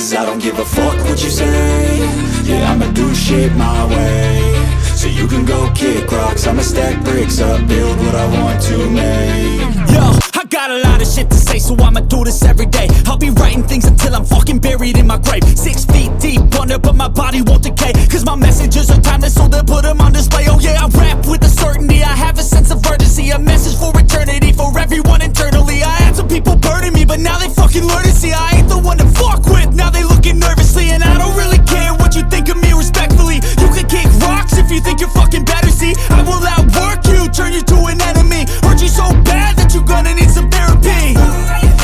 Cause I don't give a fuck what you say. Yeah, I'ma do shit my way. So you can go kick rocks, I'ma stack bricks up, build what I want to make. Yo, I got a lot of shit to say, so I'ma do this every day. I'll be writing things until I'm fucking buried in my grave. 6 feet deep under, but my body won't decay. Cause my messages are timeless, so they'll put them on display. Oh yeah, I rap with a certainty, I have a sense of urgency. A message for eternity, for everyone internally. I had some people burning me, but now they fucking learn to see I ain't the one to fuck with, now they looking nervously. And I don't really care what you think of me, respectfully. You can kick rocks if you think you're fucking better, see. I will outwork you, turn you to an enemy. Hurt you so bad that you're gonna need some therapy.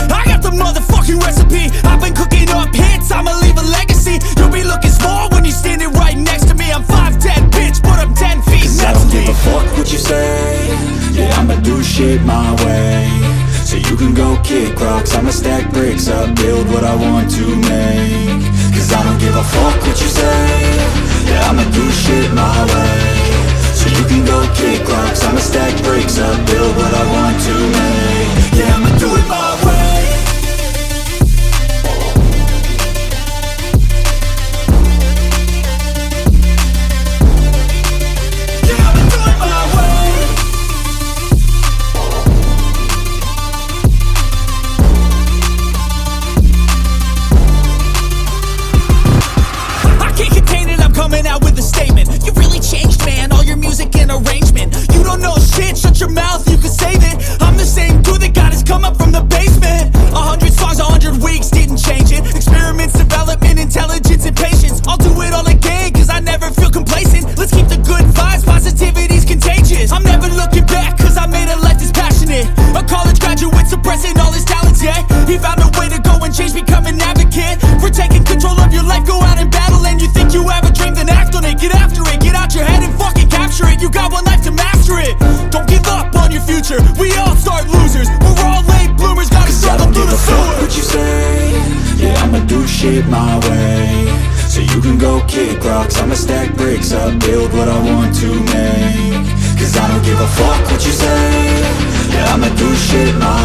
I got the motherfucking recipe. I've been cooking up hits, I'ma leave a legacy. You'll be looking small when you're standing right next to me. I'm 5'10", bitch, but I'm 10 feet next to me. Cause I don't give a fuck what you say. Yeah, I'ma do shit my way. So you can go kick rocks, I'ma stack bricks up, build what I want to make. Cause I don't give a fuck what you say. Yeah, I'ma do shit my way. So you can go kick rocks, I'ma stack bricks up, build what I want to make. Yeah, I'ma do it my way. Coming out with a statement. You really changed, man, all your music and arrangement. You don't know shit, shut your mouth, you can save it. I'm the same dude that got his come up from the basement. 100 songs, 100 weeks, didn't change it. Experiments, development, intelligence, and patience. I'll do it all again, cause I never feel complacent. Let's keep the good vibes, positivity's contagious. I'm never looking back, cause I made a life that's passionate. A college graduate suppressing all his talents, yeah. He found a way to go and change, become an advocate. For taking control of your life, go out and battle. And you think you have a dream, then act on it. Get after it, get out your head and fucking capture it. You got one life to master it. Don't give up on your future, we all start losers. We're all late bloomers, gotta struggle through the sewer. What you say? Yeah, I'ma do shit my way. So you can go kick rocks, I'ma stack bricks up, build what I want to make. Cause I don't give a fuck what you say. Yeah, I'ma do shit my